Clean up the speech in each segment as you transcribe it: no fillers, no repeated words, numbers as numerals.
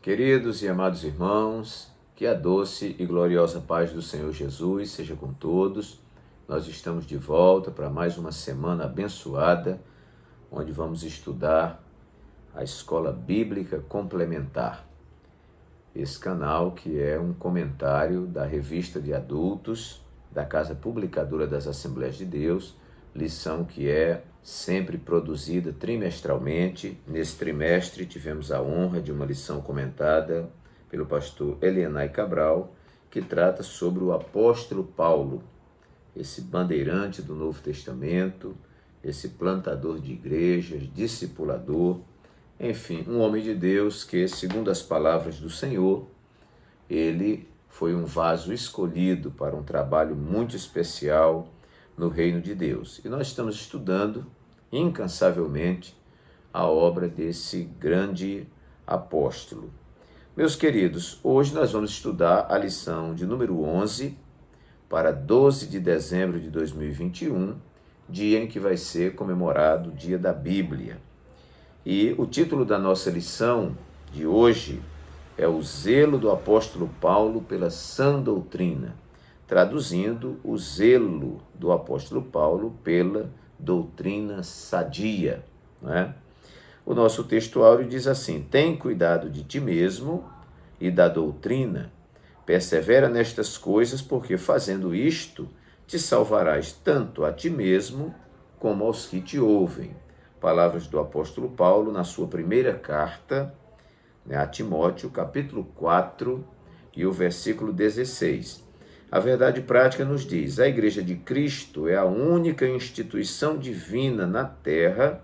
Queridos e amados irmãos, que a doce e gloriosa paz do Senhor Jesus seja com todos. Nós estamos de volta para mais uma semana abençoada, onde vamos estudar a Escola Bíblica Complementar. Esse canal que é um comentário da Revista de Adultos, da Casa Publicadora das Assembleias de Deus, lição que é sempre produzida trimestralmente. Nesse trimestre tivemos a honra de uma lição comentada pelo pastor Elienay Cabral, que trata sobre o apóstolo Paulo, esse bandeirante do Novo Testamento, esse plantador de igrejas, discipulador, enfim, um homem de Deus que, segundo as palavras do Senhor, ele foi um vaso escolhido para um trabalho muito especial no reino de Deus. E nós estamos estudando incansavelmente a obra desse grande apóstolo. Meus queridos, hoje nós vamos estudar a lição de número 11 para 12 de dezembro de 2021, dia em que vai ser comemorado o Dia da Bíblia. E o título da nossa lição de hoje é o zelo do apóstolo Paulo pela sã doutrina, traduzindo o zelo do apóstolo Paulo pela doutrina sadia, não é? O nosso textuário diz assim: tem cuidado de ti mesmo e da doutrina, persevera nestas coisas, porque fazendo isto te salvarás tanto a ti mesmo como aos que te ouvem. Palavras do apóstolo Paulo na sua primeira carta a Timóteo, capítulo 4 e o versículo 16. A verdade prática nos diz: a Igreja de Cristo é a única instituição divina na terra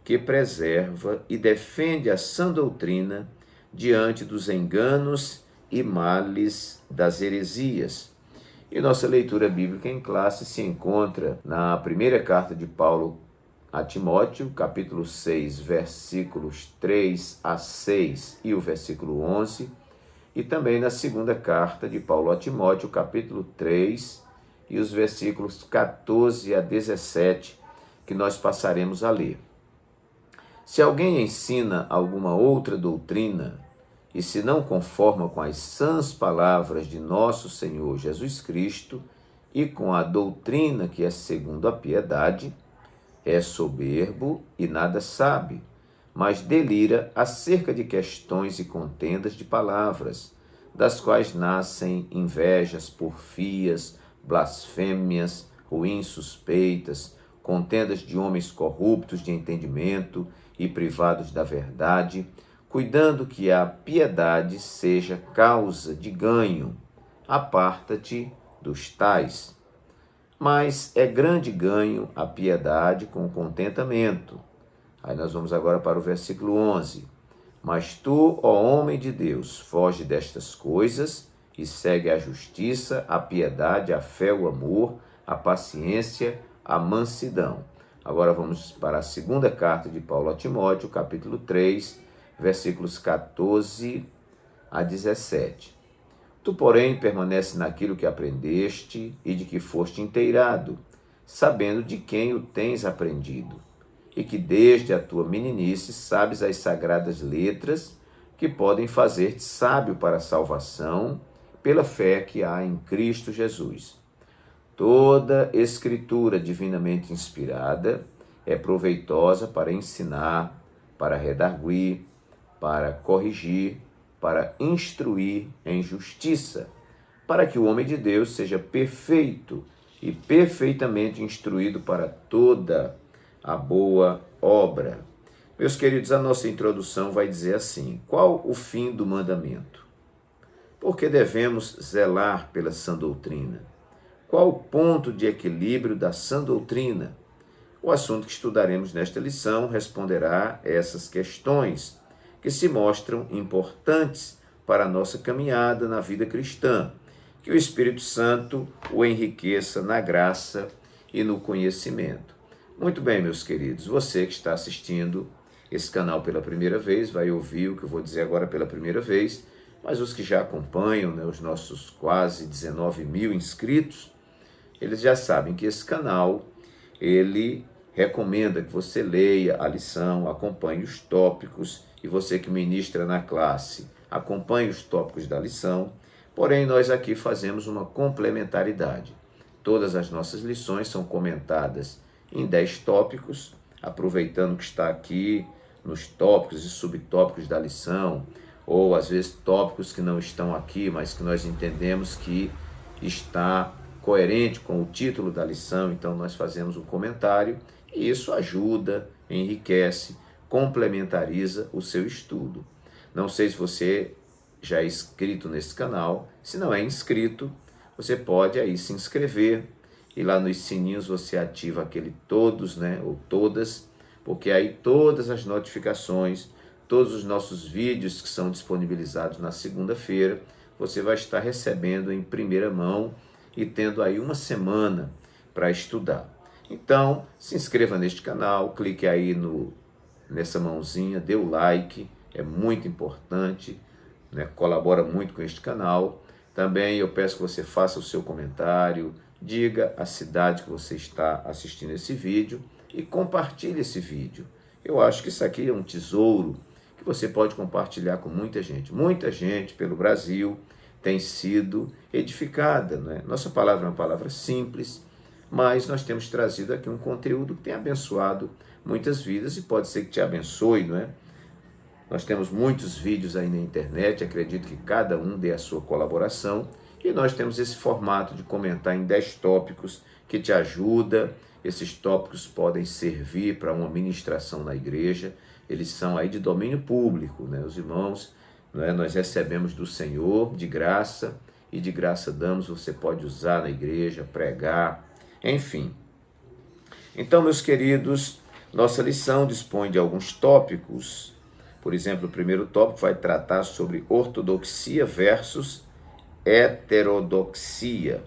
que preserva e defende a sã doutrina diante dos enganos e males das heresias. E nossa leitura bíblica em classe se encontra na primeira carta de Paulo a Timóteo, capítulo 6, versículos 3 a 6 e o versículo 11, e também na segunda carta de Paulo a Timóteo, capítulo 3 e os versículos 14 a 17, que nós passaremos a ler. Se alguém ensina alguma outra doutrina e se não conforma com as sãs palavras de nosso Senhor Jesus Cristo e com a doutrina que é segundo a piedade, é soberbo e nada sabe, mas delira acerca de questões e contendas de palavras, das quais nascem invejas, porfias, blasfêmias, ruins suspeitas, contendas de homens corruptos de entendimento e privados da verdade, cuidando que a piedade seja causa de ganho. Aparta-te dos tais. Mas é grande ganho a piedade com contentamento. Aí nós vamos agora para o versículo 11. Mas tu, ó homem de Deus, foge destas coisas e segue a justiça, a piedade, a fé, o amor, a paciência, a mansidão. Agora vamos para a segunda carta de Paulo a Timóteo, capítulo 3, versículos 14 a 17. Tu, porém, permanece naquilo que aprendeste e de que foste inteirado, sabendo de quem o tens aprendido, e que desde a tua meninice sabes as sagradas letras que podem fazer-te sábio para a salvação pela fé que há em Cristo Jesus. Toda escritura divinamente inspirada é proveitosa para ensinar, para redarguir, para corrigir, para instruir em justiça, para que o homem de Deus seja perfeito e perfeitamente instruído para toda a boa obra. Meus queridos, a nossa introdução vai dizer assim: qual o fim do mandamento? Por que devemos zelar pela sã doutrina? Qual o ponto de equilíbrio da sã doutrina? O assunto que estudaremos nesta lição responderá a essas questões, que se mostram importantes para a nossa caminhada na vida cristã. Que o Espírito Santo o enriqueça na graça e no conhecimento. Muito bem, meus queridos, você que está assistindo esse canal pela primeira vez, vai ouvir o que eu vou dizer agora pela primeira vez, mas os que já acompanham, os nossos quase 19 mil inscritos, eles já sabem que esse canal, ele recomenda que você leia a lição, acompanhe os tópicos, e você que ministra na classe, acompanhe os tópicos da lição, porém nós aqui fazemos uma complementaridade. Todas as nossas lições são comentadas em 10 tópicos, aproveitando que está aqui nos tópicos e subtópicos da lição, ou às vezes tópicos que não estão aqui, mas que nós entendemos que está coerente com o título da lição, então nós fazemos um comentário e isso ajuda, enriquece, complementariza o seu estudo. Não sei se você já é inscrito nesse canal, se não é inscrito, você pode aí se inscrever e lá nos sininhos você ativa aquele todos, né, ou todas, porque aí todas as notificações, todos os nossos vídeos que são disponibilizados na segunda-feira, você vai estar recebendo em primeira mão e tendo aí uma semana para estudar. Então, se inscreva neste canal, clique aí nessa mãozinha, dê o like, é muito importante, né? Colabora muito com este canal. Também eu peço que você faça o seu comentário, diga a cidade que você está assistindo esse vídeo e compartilhe esse vídeo. Eu acho que isso aqui é um tesouro que você pode compartilhar com muita gente. Muita gente pelo Brasil tem sido edificada, né? Nossa palavra é uma palavra simples, mas nós temos trazido aqui um conteúdo que tem abençoado muitas vidas e pode ser que te abençoe, não é? Nós temos muitos vídeos aí na internet, acredito que cada um dê a sua colaboração, e nós temos esse formato de comentar em 10 tópicos que te ajuda. Esses tópicos podem servir para uma ministração na igreja, eles são aí de domínio público, né? Os irmãos, né, nós recebemos do Senhor de graça, e de graça damos, você pode usar na igreja, pregar, enfim. Então, meus queridos, nossa lição dispõe de alguns tópicos. Por exemplo, o primeiro tópico vai tratar sobre ortodoxia versus heterodoxia.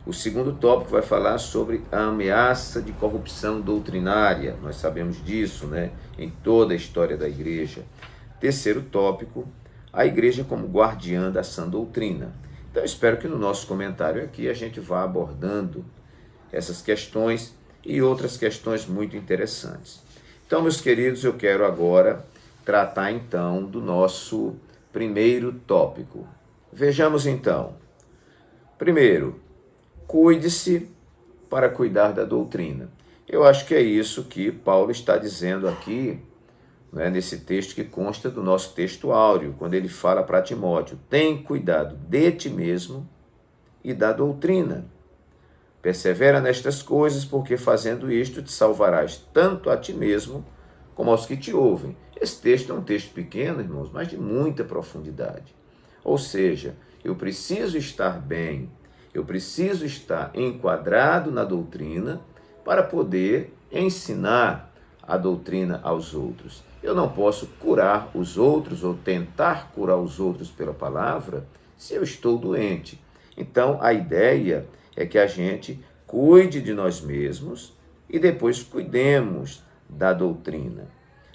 O segundo tópico vai falar sobre a ameaça de corrupção doutrinária. Nós sabemos disso, né, em toda a história da igreja. Terceiro tópico, a igreja como guardiã da sã doutrina. Então, eu espero que no nosso comentário aqui a gente vá abordando essas questões e outras questões muito interessantes. Então, meus queridos, eu quero agora tratar então do nosso primeiro tópico. Vejamos então. Primeiro, cuide-se para cuidar da doutrina. Eu acho que é isso que Paulo está dizendo aqui, né, nesse texto que consta do nosso texto áureo, quando ele fala para Timóteo: tem cuidado de ti mesmo e da doutrina. Persevera nestas coisas, porque fazendo isto te salvarás tanto a ti mesmo como aos que te ouvem. Esse texto é um texto pequeno, irmãos, mas de muita profundidade. Ou seja, eu preciso estar bem, eu preciso estar enquadrado na doutrina para poder ensinar a doutrina aos outros. Eu não posso curar os outros ou tentar curar os outros pela palavra se eu estou doente. Então, a ideia é que a gente cuide de nós mesmos e depois cuidemos da doutrina.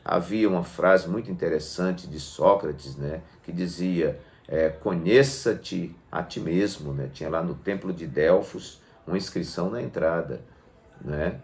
Havia uma frase muito interessante de Sócrates, né, que dizia: conheça-te a ti mesmo, né? Tinha lá no templo de Delfos uma inscrição na entrada, né?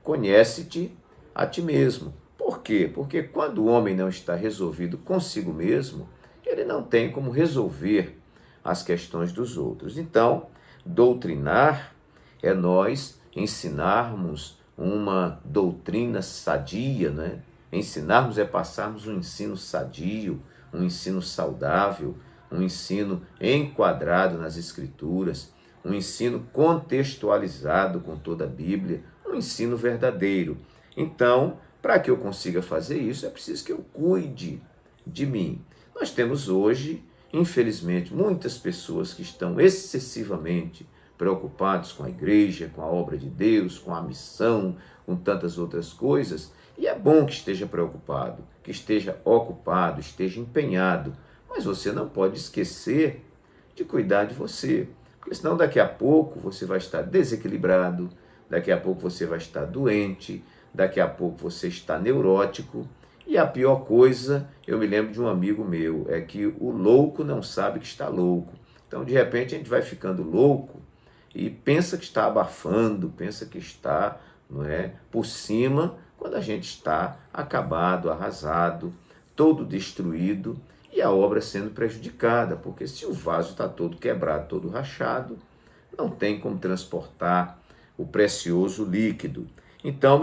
Conhece-te a ti mesmo. Por quê? Porque quando o homem não está resolvido consigo mesmo, ele não tem como resolver as questões dos outros. Então, doutrinar é nós ensinarmos uma doutrina sadia, né? Ensinarmos é passarmos um ensino sadio, um ensino saudável, um ensino enquadrado nas Escrituras, um ensino contextualizado com toda a Bíblia, um ensino verdadeiro. Então, para que eu consiga fazer isso, é preciso que eu cuide de mim. Nós temos hoje, infelizmente, muitas pessoas que estão excessivamente preocupados com a igreja, com a obra de Deus, com a missão, com tantas outras coisas. E é bom que esteja preocupado, que esteja ocupado, esteja empenhado. Mas você não pode esquecer de cuidar de você. Porque senão daqui a pouco você vai estar desequilibrado, daqui a pouco você vai estar doente, daqui a pouco você está neurótico. E a pior coisa, eu me lembro de um amigo meu, é que o louco não sabe que está louco. Então, de repente, a gente vai ficando louco e pensa que está abafando, pensa que está, não é, por cima, quando a gente está acabado, arrasado, todo destruído. e a obra sendo prejudicada, porque se o vaso está todo quebrado, todo rachado, não tem como transportar o precioso líquido. Então,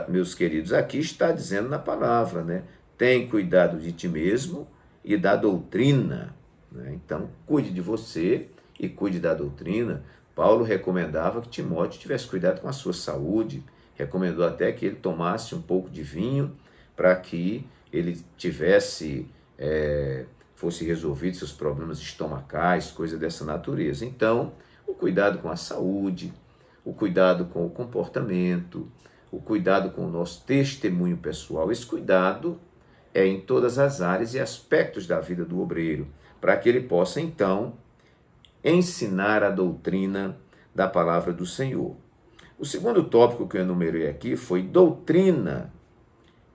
meus queridos, aqui está dizendo na palavra, né? Tem cuidado de ti mesmo e da doutrina, né? Então, cuide de você e cuide da doutrina. Paulo recomendava que Timóteo tivesse cuidado com a sua saúde, recomendou até que ele tomasse um pouco de vinho para que ele fosse resolvido seus problemas estomacais, coisa dessa natureza. Então, o cuidado com a saúde, o cuidado com o comportamento, o cuidado com o nosso testemunho pessoal, esse cuidado é em todas as áreas e aspectos da vida do obreiro, para que ele possa, então, ensinar a doutrina da palavra do Senhor. O segundo tópico que eu enumerei aqui foi doutrina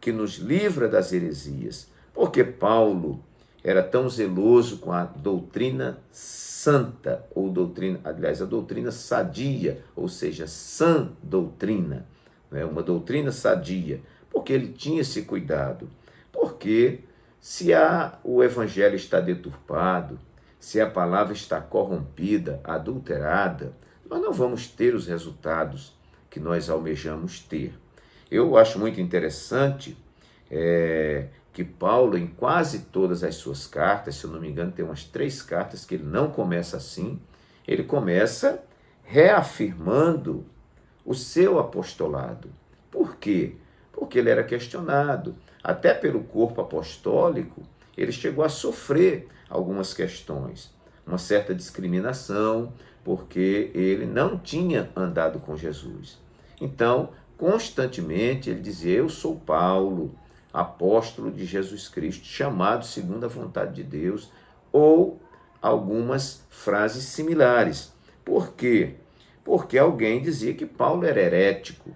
que nos livra das heresias. Porque Paulo era tão zeloso com a doutrina santa, ou a doutrina sadia, ou seja, sã doutrina, né? Uma doutrina sadia, porque ele tinha esse cuidado. Porque se o evangelho está deturpado, se a palavra está corrompida, adulterada, nós não vamos ter os resultados que nós almejamos ter. Eu acho muito interessante que Paulo, em quase todas as suas cartas, se eu não me engano, tem umas 3 cartas que ele não começa assim, ele começa reafirmando o seu apostolado. Por quê? Porque ele era questionado. Até pelo corpo apostólico, ele chegou a sofrer algumas questões, uma certa discriminação, porque ele não tinha andado com Jesus. Então, constantemente ele dizia: eu sou Paulo, apóstolo de Jesus Cristo, chamado segundo a vontade de Deus, ou algumas frases similares. Por quê? Porque alguém dizia que Paulo era herético,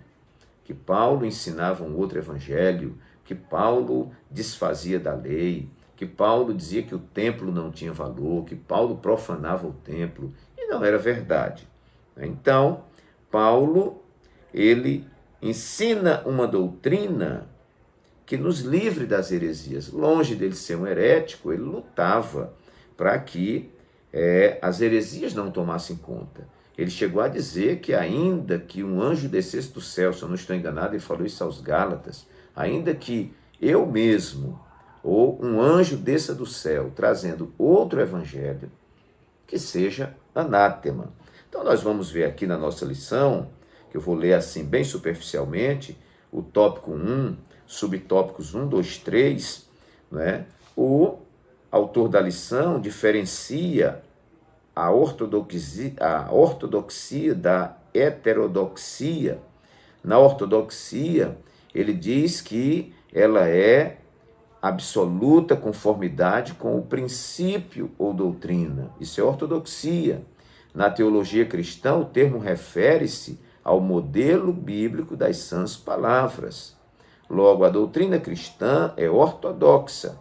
que Paulo ensinava um outro evangelho, que Paulo desfazia da lei, que Paulo dizia que o templo não tinha valor, que Paulo profanava o templo, e não era verdade. Então, Paulo, ele ensina uma doutrina que nos livre das heresias. Longe dele ser um herético, ele lutava para que as heresias não tomassem conta. Ele chegou a dizer que ainda que um anjo descesse do céu, se eu não estou enganado, ele falou isso aos Gálatas, ainda que eu mesmo, ou um anjo desça do céu, trazendo outro evangelho, que seja anátema. Então nós vamos ver aqui na nossa lição, que eu vou ler assim bem superficialmente, o tópico 1, subtópicos 1, 2, 3, né? O autor da lição diferencia a ortodoxia da heterodoxia. Na ortodoxia, ele diz que ela é absoluta conformidade com o princípio ou doutrina. Isso é ortodoxia. Na teologia cristã, o termo refere-se ao modelo bíblico das sãs palavras. Logo, a doutrina cristã é ortodoxa,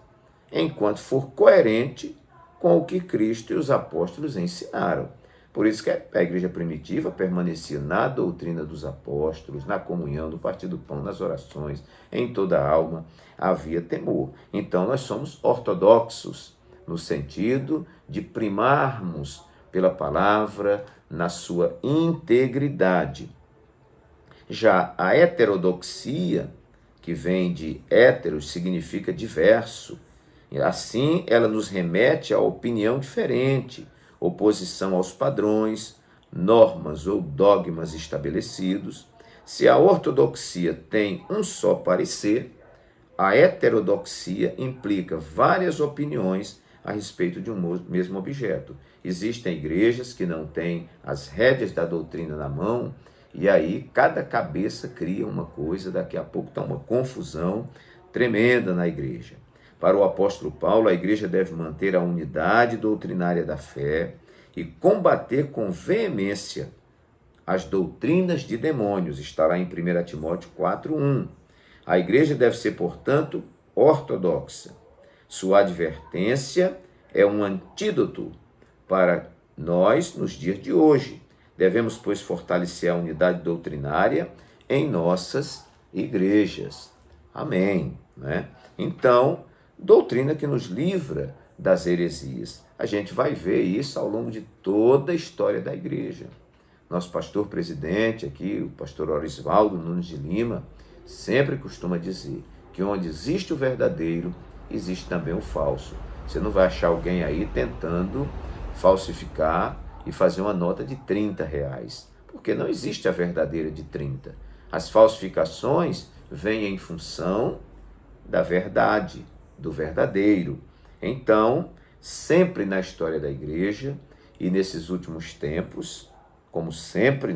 enquanto for coerente com o que Cristo e os apóstolos ensinaram. Por isso que a igreja primitiva permanecia na doutrina dos apóstolos, na comunhão, no partir do pão, nas orações, em toda a alma havia temor. Então nós somos ortodoxos, no sentido de primarmos pela palavra na sua integridade. Já a heterodoxia, que vem de héteros, significa diverso. Assim, ela nos remete a opinião diferente, oposição aos padrões, normas ou dogmas estabelecidos. Se a ortodoxia tem um só parecer, a heterodoxia implica várias opiniões a respeito de um mesmo objeto. Existem igrejas que não têm as rédeas da doutrina na mão, e aí cada cabeça cria uma coisa, daqui a pouco está uma confusão tremenda na igreja. Para o apóstolo Paulo, a igreja deve manter a unidade doutrinária da fé e combater com veemência as doutrinas de demônios. Está lá em 1 Timóteo 4:1. A igreja deve ser, portanto, ortodoxa. Sua advertência é um antídoto para nós nos dias de hoje. Devemos, pois, fortalecer a unidade doutrinária em nossas igrejas. Amém. Né? Então, doutrina que nos livra das heresias. A gente vai ver isso ao longo de toda a história da igreja. Nosso pastor presidente aqui, o pastor Orisvaldo Nunes de Lima, sempre costuma dizer que onde existe o verdadeiro, existe também o falso. Você não vai achar alguém aí tentando falsificar e fazer uma nota de R$30, porque não existe a verdadeira de 30. As falsificações vêm em função da verdade, do verdadeiro. Então, sempre na história da igreja e nesses últimos tempos, como sempre,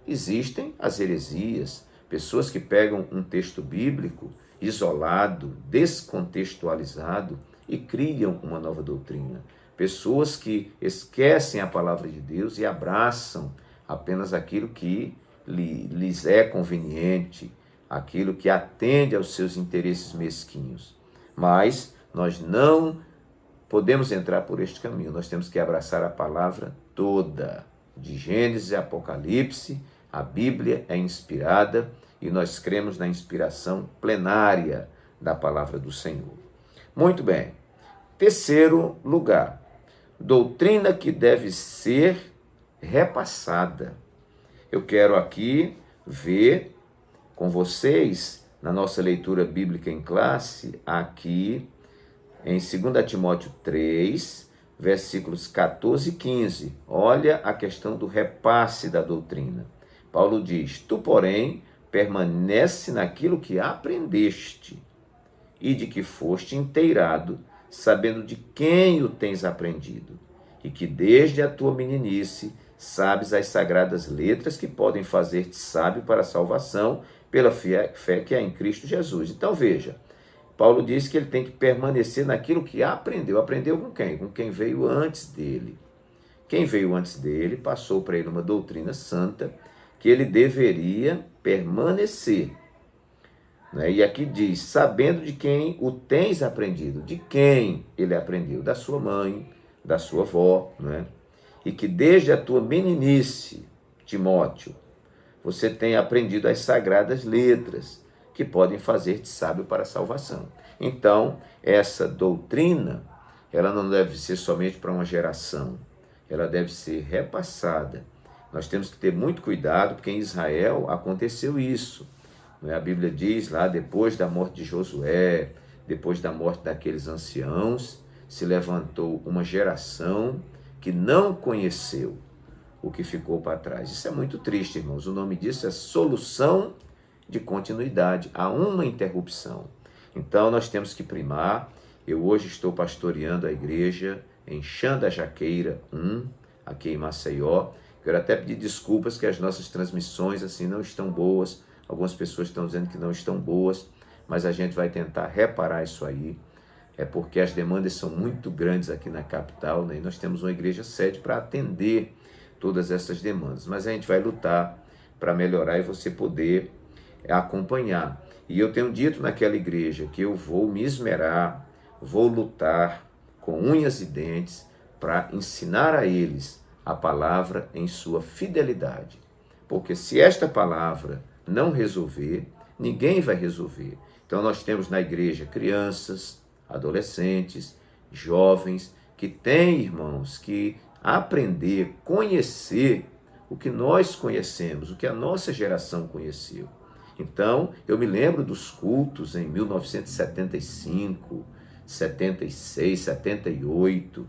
existem as heresias, pessoas que pegam um texto bíblico isolado, descontextualizado e criam uma nova doutrina. Pessoas que esquecem a palavra de Deus e abraçam apenas aquilo que lhes é conveniente, aquilo que atende aos seus interesses mesquinhos. Mas nós não podemos entrar por este caminho, nós temos que abraçar a palavra toda. De Gênesis e Apocalipse, a Bíblia é inspirada e nós cremos na inspiração plenária da palavra do Senhor. Muito bem. Terceiro lugar, doutrina que deve ser repassada. Eu quero aqui ver com vocês, na nossa leitura bíblica em classe, aqui em 2 Timóteo 3, versículos 14 e 15. Olha a questão do repasse da doutrina. Paulo diz: tu, porém, permanece naquilo que aprendeste e de que foste inteirado, sabendo de quem o tens aprendido, e que desde a tua meninice sabes as sagradas letras que podem fazer-te sábio para a salvação pela fé que há em Cristo Jesus. Então veja, Paulo diz que ele tem que permanecer naquilo que aprendeu. Aprendeu com quem? Com quem veio antes dele. Quem veio antes dele passou para ele uma doutrina santa que ele deveria permanecer. E aqui diz, sabendo de quem o tens aprendido. De quem ele aprendeu? Da sua mãe, da sua avó, e que desde a tua meninice, Timóteo, você tem aprendido as sagradas letras que podem fazer-te sábio para a salvação. Então, essa doutrina, ela não deve ser somente para uma geração, ela deve ser repassada. Nós temos que ter muito cuidado, porque em Israel aconteceu isso. A Bíblia diz lá, depois da morte de Josué, depois da morte daqueles anciãos, se levantou uma geração que não conheceu o que ficou para trás. Isso é muito triste, irmãos. O nome disso é solução de continuidade. Há uma interrupção. Então, nós temos que primar. Eu hoje estou pastoreando a igreja em Chã da Jaqueira 1, aqui em Maceió. Quero até pedir desculpas que as nossas transmissões assim não estão boas. Algumas pessoas estão dizendo que não estão boas, mas a gente vai tentar reparar isso aí. É porque as demandas são muito grandes aqui na capital, e nós temos uma igreja sede para atender todas essas demandas. Mas a gente vai lutar para melhorar e você poder acompanhar. E eu tenho dito naquela igreja que eu vou me esmerar, vou lutar com unhas e dentes para ensinar a eles a palavra em sua fidelidade. Porque se esta palavra não resolver, ninguém vai resolver. Então nós temos na igreja crianças, adolescentes, jovens, que têm, irmãos, que aprender, conhecer o que nós conhecemos, o que a nossa geração conheceu. Então, eu me lembro dos cultos em 1975, 76, 78,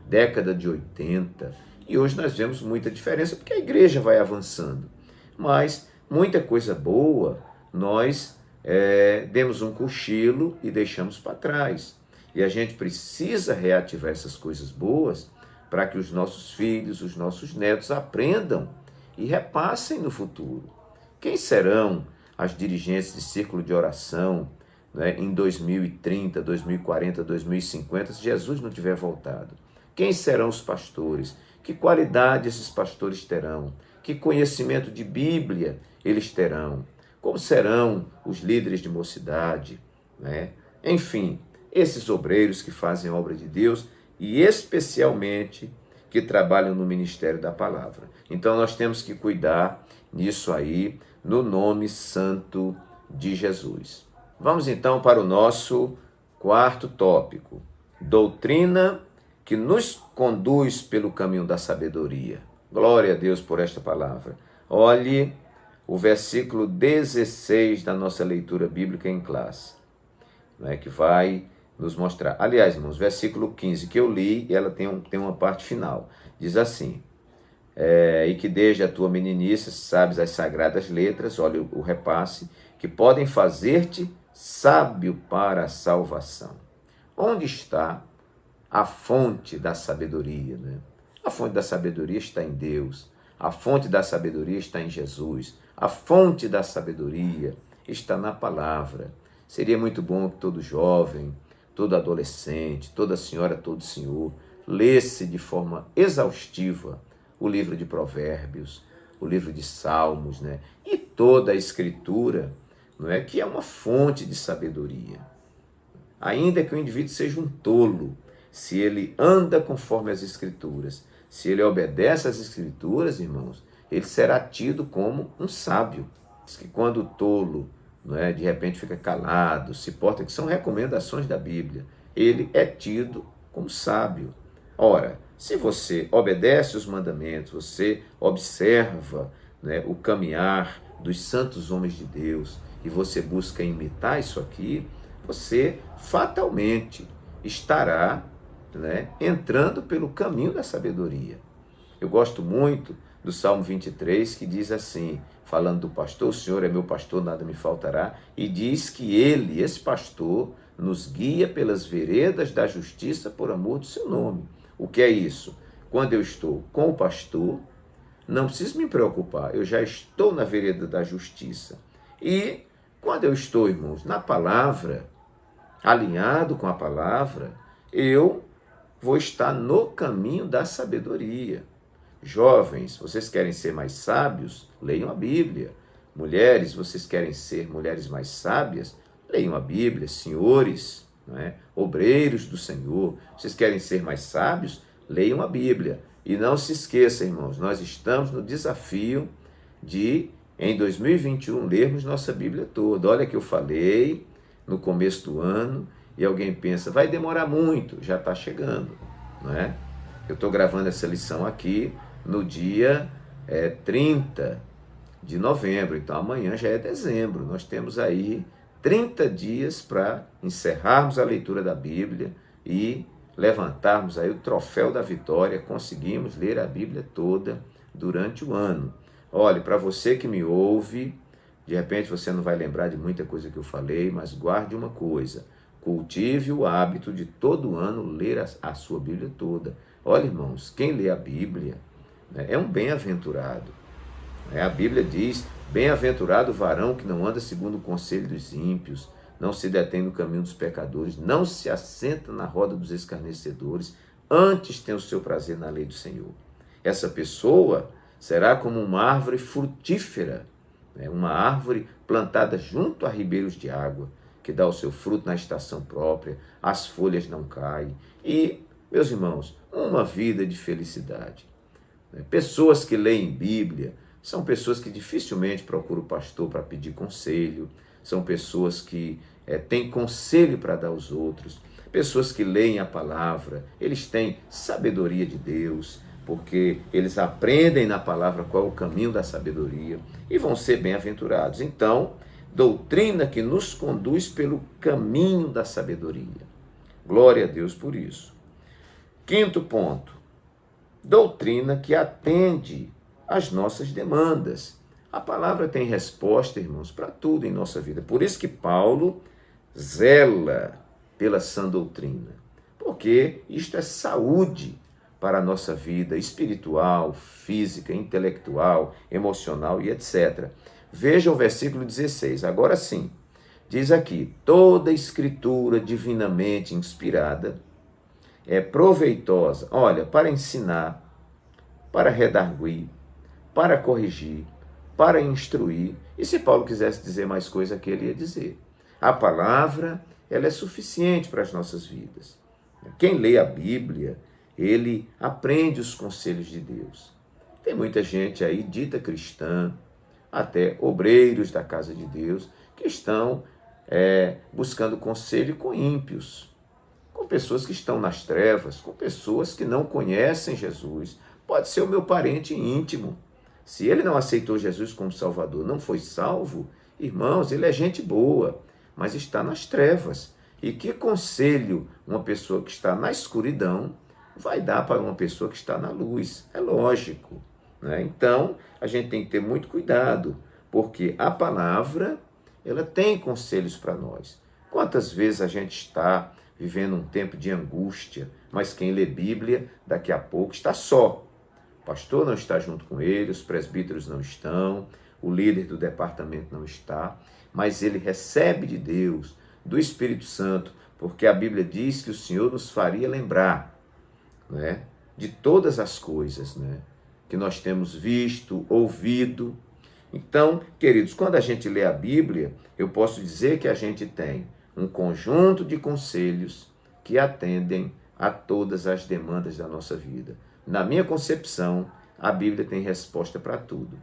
década de 80, e hoje nós vemos muita diferença, porque a igreja vai avançando, mas muita coisa boa nós demos um cochilo e deixamos para trás. E a gente precisa reativar essas coisas boas para que os nossos filhos, os nossos netos aprendam e repassem no futuro. Quem serão as dirigentes de círculo de oração em 2030, 2040, 2050, se Jesus não tiver voltado? Quem serão os pastores? Que qualidade esses pastores terão? Que conhecimento de Bíblia eles terão? Como serão os líderes de mocidade? Enfim, esses obreiros que fazem a obra de Deus e especialmente que trabalham no ministério da palavra. Então nós temos que cuidar nisso aí, no nome santo de Jesus. Vamos então para o nosso Quarto tópico, doutrina que nos conduz pelo caminho da sabedoria. Glória a Deus por esta palavra. Olhe o versículo 16 da nossa leitura bíblica em classe, que vai nos mostrar. Aliás, irmãos, versículo 15 que eu li, ela tem uma parte final. Diz assim, e que desde a tua meninice sabes as sagradas letras, olha o repasse, que podem fazer-te sábio para a salvação. Onde está a fonte da sabedoria? A fonte da sabedoria está em Deus. A fonte da sabedoria está em Jesus. A fonte da sabedoria está na palavra. Seria muito bom que todo jovem, todo adolescente, toda senhora, todo senhor, lesse de forma exaustiva o livro de Provérbios, o livro de Salmos, e toda a Escritura, que é uma fonte de sabedoria. Ainda que o indivíduo seja um tolo, se ele anda conforme as Escrituras, se ele obedece às Escrituras, irmãos, ele será tido como um sábio. Diz que quando o tolo, de repente fica calado, se porta, que são recomendações da Bíblia, ele é tido como sábio. Ora, se você obedece os mandamentos, você observa o caminhar dos santos homens de Deus e você busca imitar isso aqui, você fatalmente estará entrando pelo caminho da sabedoria. Eu gosto muito do Salmo 23, que diz assim, falando do pastor, o Senhor é meu pastor, nada me faltará, e diz que ele, esse pastor, nos guia pelas veredas da justiça por amor do seu nome. O que é isso? Quando eu estou com o pastor, não preciso me preocupar, eu já estou na vereda da justiça. E quando eu estou, irmãos, na palavra, alinhado com a palavra, eu vou estar no caminho da sabedoria. Jovens, vocês querem ser mais sábios? Leiam a Bíblia. Mulheres, vocês querem ser mulheres mais sábias? Leiam a Bíblia. Senhores, obreiros do Senhor, vocês querem ser mais sábios? Leiam a Bíblia. E não se esqueçam, irmãos, nós estamos no desafio de, em 2021, lermos nossa Bíblia toda. Olha que eu falei no começo do ano, e alguém pensa, vai demorar muito, já está chegando, Eu estou gravando essa lição aqui no dia 30 de novembro, então amanhã já é dezembro, nós temos aí 30 dias para encerrarmos a leitura da Bíblia e levantarmos aí o troféu da vitória, conseguimos ler a Bíblia toda durante o ano. Olha, para você que me ouve, de repente você não vai lembrar de muita coisa que eu falei, mas guarde uma coisa, cultive o hábito de todo ano ler a sua Bíblia toda. Olha, irmãos, quem lê a Bíblia é um bem-aventurado. A Bíblia diz, bem-aventurado o varão que não anda segundo o conselho dos ímpios, não se detém no caminho dos pecadores, não se assenta na roda dos escarnecedores, antes tem o seu prazer na lei do Senhor. Essa pessoa será como uma árvore frutífera, uma árvore plantada junto a ribeiros de água, que dá o seu fruto na estação própria, as folhas não caem. E, meus irmãos, uma vida de felicidade. Pessoas que leem Bíblia são pessoas que dificilmente procuram o pastor para pedir conselho, são pessoas que têm conselho para dar aos outros, pessoas que leem a palavra, eles têm sabedoria de Deus, porque eles aprendem na palavra qual é o caminho da sabedoria e vão ser bem-aventurados. Então, doutrina que nos conduz pelo caminho da sabedoria. Glória a Deus por isso. Quinto ponto, doutrina que atende às nossas demandas. A palavra tem resposta, irmãos, para tudo em nossa vida. Por isso que Paulo zela pela sã doutrina, porque isto é saúde para a nossa vida espiritual, física, intelectual, emocional e etc. Veja o versículo 16, agora sim, diz aqui, toda escritura divinamente inspirada é proveitosa, olha, para ensinar, para redarguir, para corrigir, para instruir. E se Paulo quisesse dizer mais coisa, que ele ia dizer. A palavra, ela é suficiente para as nossas vidas. Quem lê a Bíblia, ele aprende os conselhos de Deus. Tem muita gente aí, dita cristã, até obreiros da casa de Deus, que estão buscando conselho com ímpios, com pessoas que estão nas trevas, com pessoas que não conhecem Jesus. Pode ser o meu parente íntimo. Se ele não aceitou Jesus como Salvador, não foi salvo, irmãos, ele é gente boa, mas está nas trevas. E que conselho uma pessoa que está na escuridão vai dar para uma pessoa que está na luz? É lógico, né? Então, a gente tem que ter muito cuidado, porque a palavra, ela tem conselhos para nós. Quantas vezes a gente está vivendo um tempo de angústia, mas quem lê Bíblia, daqui a pouco está só. O pastor não está junto com ele, os presbíteros não estão, o líder do departamento não está, mas ele recebe de Deus, do Espírito Santo, porque a Bíblia diz que o Senhor nos faria lembrar, né, de todas as coisas, né, que nós temos visto, ouvido. Então, queridos, quando a gente lê a Bíblia, eu posso dizer que a gente tem um conjunto de conselhos que atendem a todas as demandas da nossa vida. Na minha concepção, a Bíblia tem resposta para tudo.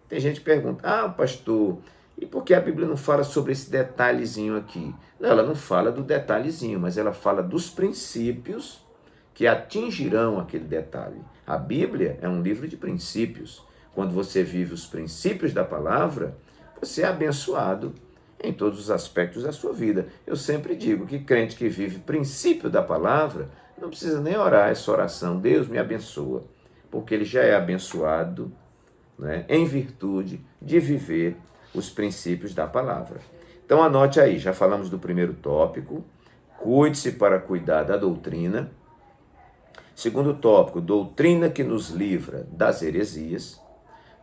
Tem gente que pergunta, pastor, e por que a Bíblia não fala sobre esse detalhezinho aqui? Não, ela não fala do detalhezinho, mas ela fala dos princípios que atingirão aquele detalhe. A Bíblia é um livro de princípios. Quando você vive os princípios da palavra, você é abençoado em todos os aspectos da sua vida. Eu sempre digo que crente que vive princípio da palavra, não precisa nem orar essa oração, Deus me abençoa, porque ele já é abençoado, né, em virtude de viver os princípios da palavra. Então anote aí, já falamos do primeiro tópico, cuide-se para cuidar da doutrina. Segundo tópico, doutrina que nos livra das heresias.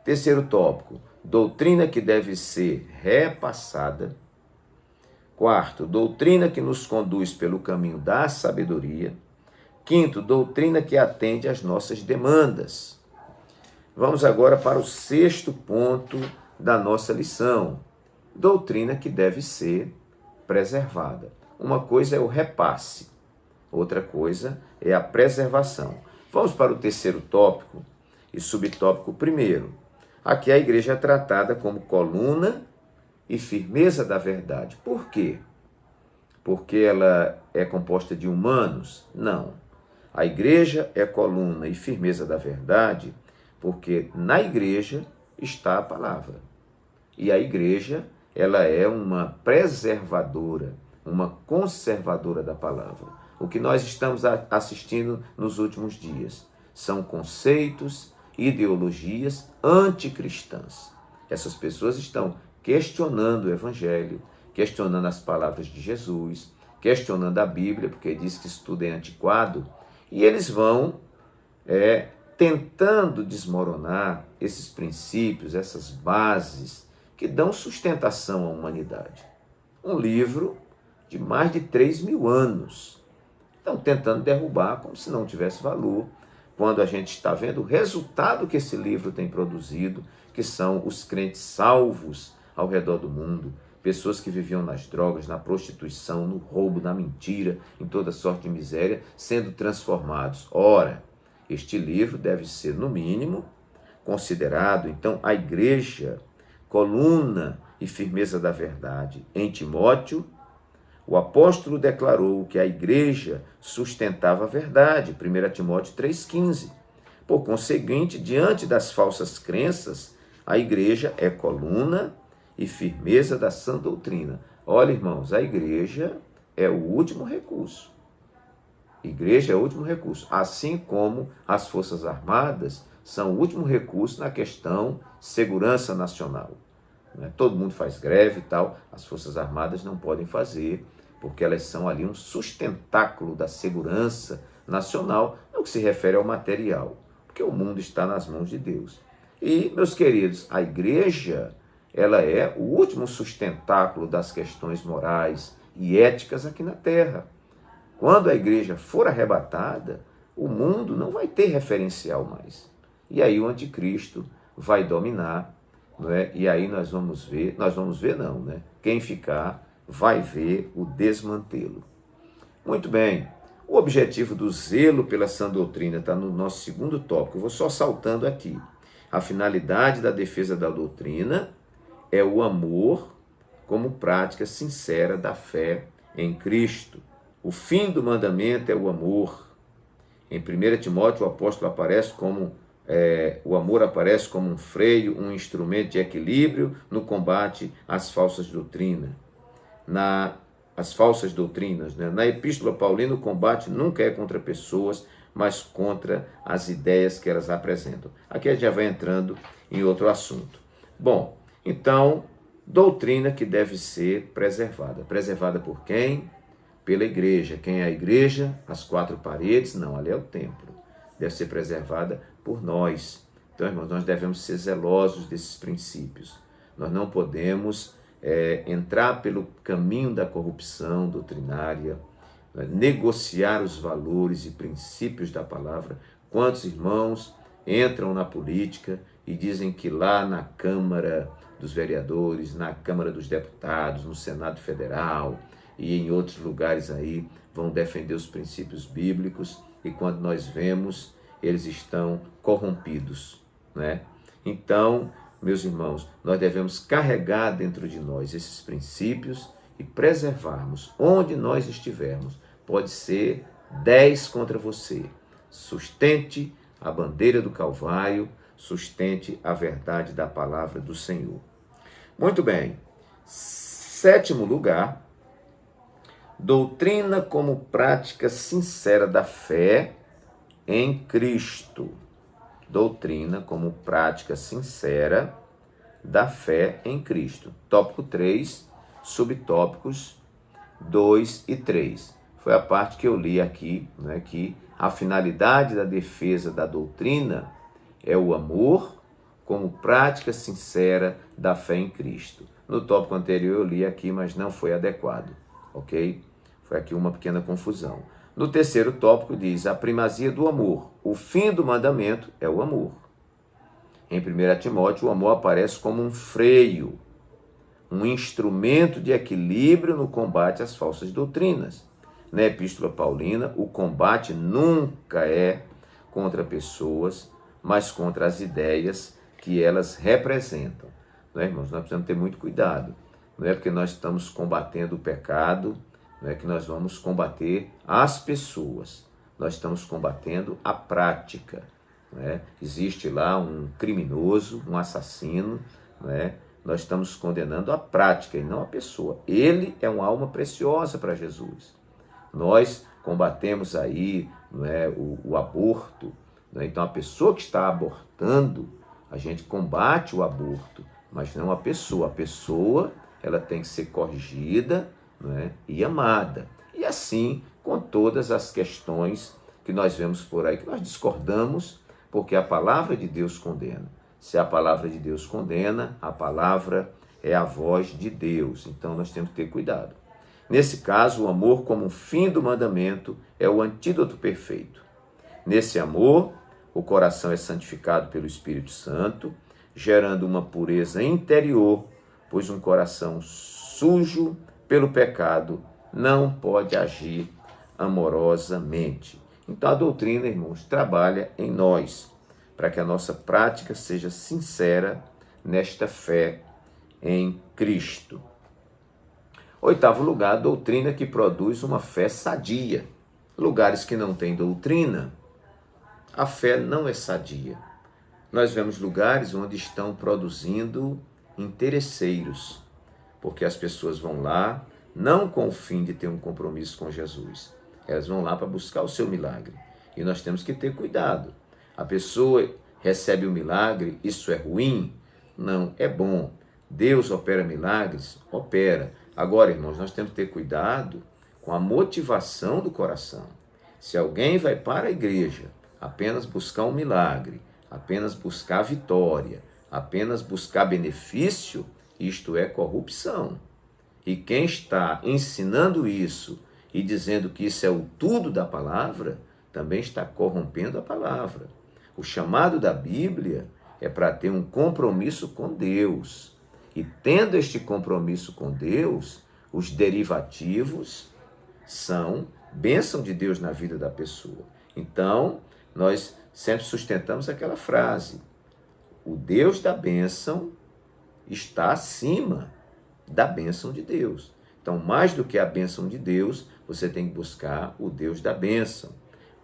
Terceiro tópico, doutrina que deve ser repassada. Quarto, doutrina que nos conduz pelo caminho da sabedoria. Quinto, doutrina que atende às nossas demandas. Vamos agora para o sexto ponto da nossa lição. Doutrina que deve ser preservada. Uma coisa é o repasse, outra coisa é a preservação. Vamos para o terceiro tópico e subtópico primeiro. Aqui a igreja é tratada como coluna e firmeza da verdade. Por quê? Porque ela é composta de humanos? Não. A igreja é coluna e firmeza da verdade porque na igreja está a palavra. E a igreja, ela é uma preservadora, uma conservadora da palavra. O que nós estamos assistindo nos últimos dias são conceitos, ideologias anticristãs. Essas pessoas estão questionando o evangelho, questionando as palavras de Jesus, questionando a Bíblia, porque diz que isso tudo é antiquado, e eles vão tentando desmoronar esses princípios, essas bases que dão sustentação à humanidade. Um livro de mais de 3.000 anos. Estão tentando derrubar como se não tivesse valor, quando a gente está vendo o resultado que esse livro tem produzido, que são os crentes salvos ao redor do mundo, pessoas que viviam nas drogas, na prostituição, no roubo, na mentira, em toda sorte de miséria, sendo transformados. Ora, este livro deve ser, no mínimo, considerado, então, a igreja, coluna e firmeza da verdade. Em Timóteo, o apóstolo declarou que a igreja sustentava a verdade, 1 Timóteo 3,15. Por conseguinte, diante das falsas crenças, a igreja é coluna e firmeza da sã doutrina. Olha, irmãos, a igreja é o último recurso. Igreja é o último recurso, assim como as Forças Armadas são o último recurso na questão segurança nacional. Todo mundo faz greve e tal, as Forças Armadas não podem fazer, porque elas são ali um sustentáculo da segurança nacional, no que se refere ao material, porque o mundo está nas mãos de Deus. E, meus queridos, a igreja, ela é o último sustentáculo das questões morais e éticas aqui na terra. Quando a igreja for arrebatada, o mundo não vai ter referencial mais. E aí o anticristo vai dominar, não é? E aí nós vamos ver não, né? Quem ficar vai ver o desmantelo. Muito bem, o objetivo do zelo pela sã doutrina está no nosso segundo tópico. Eu vou só saltando aqui. A finalidade da defesa da doutrina é o amor como prática sincera da fé em Cristo. O fim do mandamento é o amor. Em 1 Timóteo, o apóstolo aparece como o amor aparece como um freio, um instrumento de equilíbrio no combate às falsas doutrinas. As falsas doutrinas, né? Na Epístola Paulina, o combate nunca é contra pessoas, mas contra as ideias que elas apresentam. Aqui a gente já vai entrando em outro assunto. Bom, então, doutrina que deve ser preservada. Preservada por quem? Pela igreja. Quem é a igreja? As quatro paredes? Não, ali é o templo. Deve ser preservada por nós. Então, irmãos, nós devemos ser zelosos desses princípios. Nós não podemos entrar pelo caminho da corrupção doutrinária, negociar os valores e princípios da palavra. Quantos irmãos entram na política e dizem que lá na Câmara dos Vereadores, na Câmara dos Deputados, no Senado Federal e em outros lugares aí vão defender os princípios bíblicos e quando nós vemos, eles estão corrompidos, né? Então, meus irmãos, nós devemos carregar dentro de nós esses princípios e preservarmos onde nós estivermos. Pode ser 10 contra você. Sustente a bandeira do Calvário, sustente a verdade da palavra do Senhor. Muito bem. 7º lugar, doutrina como prática sincera da fé em Cristo. Doutrina como prática sincera da fé em Cristo. Tópico 3, subtópicos 2 e 3. Foi a parte que eu li aqui, né, que a finalidade da defesa da doutrina é o amor como prática sincera da fé em Cristo. No tópico anterior eu li aqui, mas não foi adequado, ok? Foi aqui uma pequena confusão. No 3º tópico diz a primazia do amor. O fim do mandamento é o amor. Em 1 Timóteo, o amor aparece como um freio, um instrumento de equilíbrio no combate às falsas doutrinas. Na Epístola Paulina, o combate nunca é contra pessoas, mas contra as ideias que elas representam. Não é, irmãos? Nós precisamos ter muito cuidado. Não é porque nós estamos combatendo o pecado, não é que nós vamos combater as pessoas. Nós estamos combatendo a prática. Não é? Existe lá um criminoso, um assassino, não é? Nós estamos condenando a prática e não a pessoa. Ele é uma alma preciosa para Jesus. Nós combatemos aí, não é, o aborto. Não é? Então, a pessoa que está abortando, a gente combate o aborto, mas não a pessoa. A pessoa, ela tem que ser corrigida, não é, e amada. E assim, com todas as questões que nós vemos por aí, que nós discordamos, porque a palavra de Deus condena. Se a palavra de Deus condena, a palavra é a voz de Deus. Então, nós temos que ter cuidado. Nesse caso, o amor como fim do mandamento é o antídoto perfeito. Nesse amor, o coração é santificado pelo Espírito Santo, gerando uma pureza interior, pois um coração sujo pelo pecado não pode agir amorosamente. Então a doutrina, irmãos, trabalha em nós, para que a nossa prática seja sincera nesta fé em Cristo. 8º lugar, a doutrina que produz uma fé sadia. Lugares que não têm doutrina, a fé não é sadia. Nós vemos lugares onde estão produzindo interesseiros, porque as pessoas vão lá não com o fim de ter um compromisso com Jesus. Elas vão lá para buscar o seu milagre. E nós temos que ter cuidado. A pessoa recebe o milagre, isso é ruim? Não, é bom. Deus opera milagres? Opera. Agora, irmãos, nós temos que ter cuidado com a motivação do coração. Se alguém vai para a igreja apenas buscar um milagre, apenas buscar vitória, apenas buscar benefício, isto é corrupção. E quem está ensinando isso e dizendo que isso é o tudo da palavra, também está corrompendo a palavra. O chamado da Bíblia é para ter um compromisso com Deus. E tendo este compromisso com Deus, os derivativos são bênção de Deus na vida da pessoa. Então, nós sempre sustentamos aquela frase: o Deus da bênção está acima da bênção de Deus. Então, mais do que a bênção de Deus, você tem que buscar o Deus da bênção.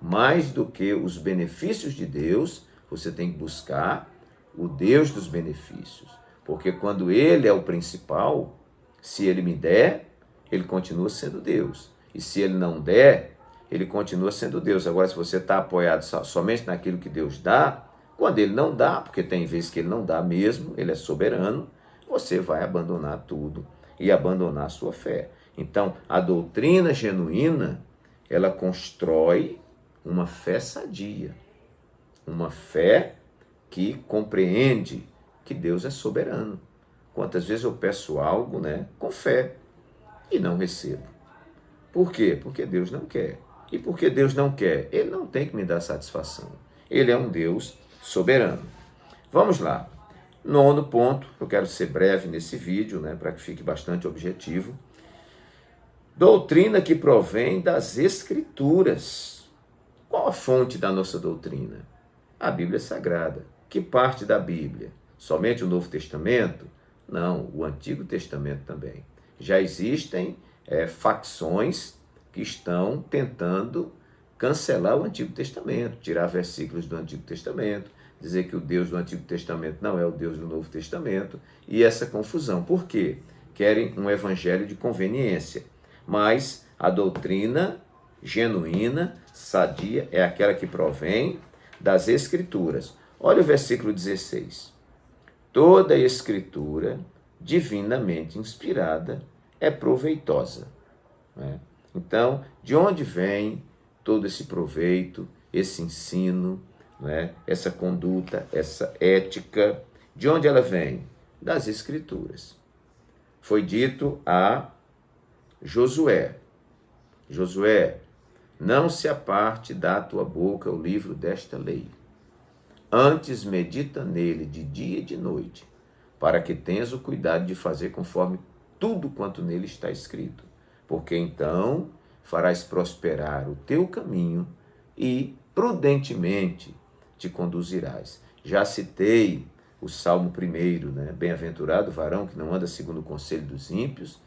Mais do que os benefícios de Deus, você tem que buscar o Deus dos benefícios. Porque quando Ele é o principal, se Ele me der, Ele continua sendo Deus. E se Ele não der, Ele continua sendo Deus. Agora, se você está apoiado somente naquilo que Deus dá, quando Ele não dá, porque tem vezes que Ele não dá mesmo, Ele é soberano, você vai abandonar tudo e abandonar a sua fé. Então, a doutrina genuína, ela constrói uma fé sadia, uma fé que compreende que Deus é soberano. Quantas vezes eu peço algo, com fé e não recebo. Por quê? Porque Deus não quer. E porque Deus não quer, Ele não tem que me dar satisfação. Ele é um Deus soberano. Vamos lá. 9º ponto, eu quero ser breve nesse vídeo, para que fique bastante objetivo. Doutrina que provém das Escrituras. Qual a fonte da nossa doutrina? A Bíblia Sagrada. Que parte da Bíblia? Somente o Novo Testamento? Não, o Antigo Testamento também. Já existem facções que estão tentando cancelar o Antigo Testamento, tirar versículos do Antigo Testamento, dizer que o Deus do Antigo Testamento não é o Deus do Novo Testamento, e essa confusão. Por quê? Querem um evangelho de conveniência, mas a doutrina genuína, sadia, é aquela que provém das Escrituras. Olha o versículo 16. Toda a Escritura, divinamente inspirada, é proveitosa. Então, de onde vem todo esse proveito, esse ensino, essa conduta, essa ética? De onde ela vem? Das Escrituras. Foi dito a Josué: Josué, não se aparte da tua boca o livro desta lei. Antes medita nele de dia e de noite, para que tenhas o cuidado de fazer conforme tudo quanto nele está escrito. Porque então farás prosperar o teu caminho e prudentemente te conduzirás. Já citei o Salmo 1, Bem-aventurado o varão que não anda segundo o conselho dos ímpios,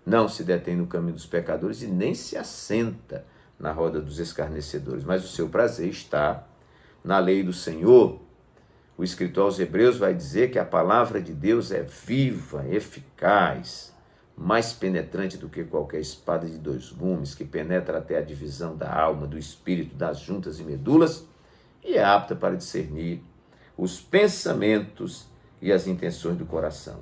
não se detém no caminho dos pecadores e nem se assenta na roda dos escarnecedores, mas o seu prazer está na lei do Senhor. O escritor aos Hebreus vai dizer que a palavra de Deus é viva, eficaz, mais penetrante do que qualquer espada de 2 gumes, que penetra até a divisão da alma, do espírito, das juntas e medulas, e é apta para discernir os pensamentos e as intenções do coração.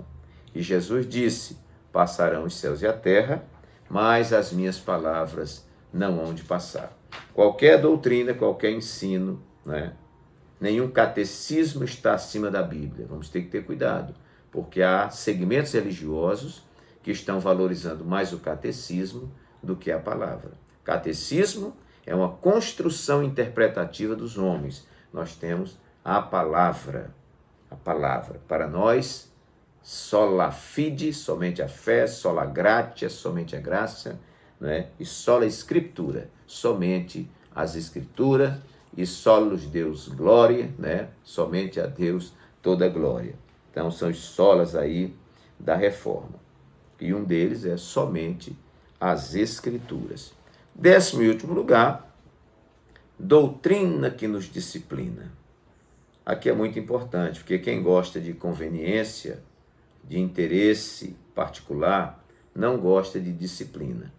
E Jesus disse: passarão os céus e a terra, mas as minhas palavras não hão de passar. Qualquer doutrina, qualquer ensino, nenhum catecismo está acima da Bíblia. Vamos ter que ter cuidado, porque há segmentos religiosos que estão valorizando mais o catecismo do que a palavra. Catecismo é uma construção interpretativa dos homens. Nós temos a palavra. A palavra. Para nós, sola fide, somente a fé, sola gratia, somente a graça, e sola escritura, somente as escrituras, e solos Deus glória, somente a Deus toda glória. Então são os solas aí da reforma. E um deles é somente as Escrituras. 10º e último lugar, doutrina que nos disciplina. Aqui é muito importante, porque quem gosta de conveniência, de interesse particular, não gosta de disciplina.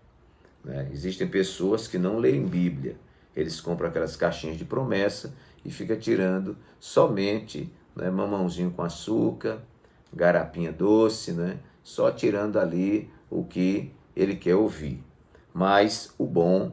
Existem pessoas que não leem Bíblia. Eles compram aquelas caixinhas de promessa e ficam tirando somente mamãozinho com açúcar, garapinha doce, só tirando ali o que ele quer ouvir. Mas o bom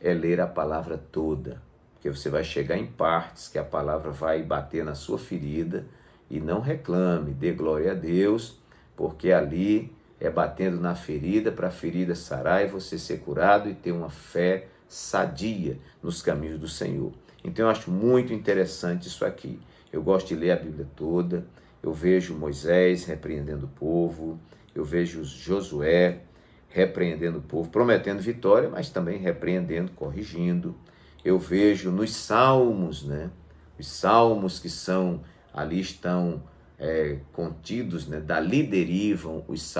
é ler a palavra toda, porque você vai chegar em partes que a palavra vai bater na sua ferida, e não reclame, dê glória a Deus, porque ali é batendo na ferida para a ferida sarar e você ser curado e ter uma fé sadia nos caminhos do Senhor. Então eu acho muito interessante isso aqui. Eu gosto de ler a Bíblia toda. Eu vejo Moisés repreendendo o povo, eu vejo Josué repreendendo o povo, prometendo vitória, mas também repreendendo, corrigindo. Eu vejo nos Salmos, os Salmos que ali estão contidos, né? Dali derivam os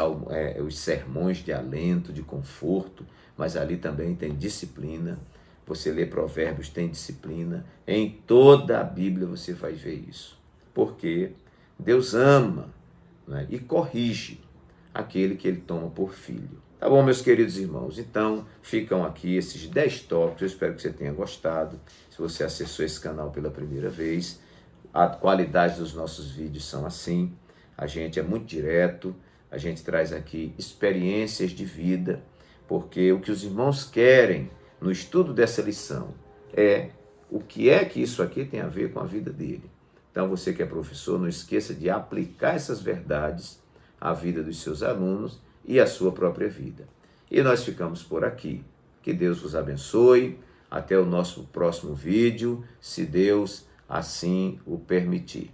sermões de alento, de conforto, mas ali também tem disciplina. Você lê Provérbios, tem disciplina. Em toda a Bíblia você vai ver isso. Porque Deus ama, né? E corrige aquele que ele toma por filho. Tá bom, meus queridos irmãos? Então, ficam aqui esses 10 tópicos. Eu espero que você tenha gostado. Se você acessou esse canal pela primeira vez, a qualidade dos nossos vídeos são assim. A gente é muito direto, a gente traz aqui experiências de vida, porque o que os irmãos querem no estudo dessa lição é o que isso aqui tem a ver com a vida dele. Então, você que é professor, não esqueça de aplicar essas verdades à vida dos seus alunos e à sua própria vida. E nós ficamos por aqui. Que Deus vos abençoe. Até o nosso próximo vídeo, se Deus assim o permitir.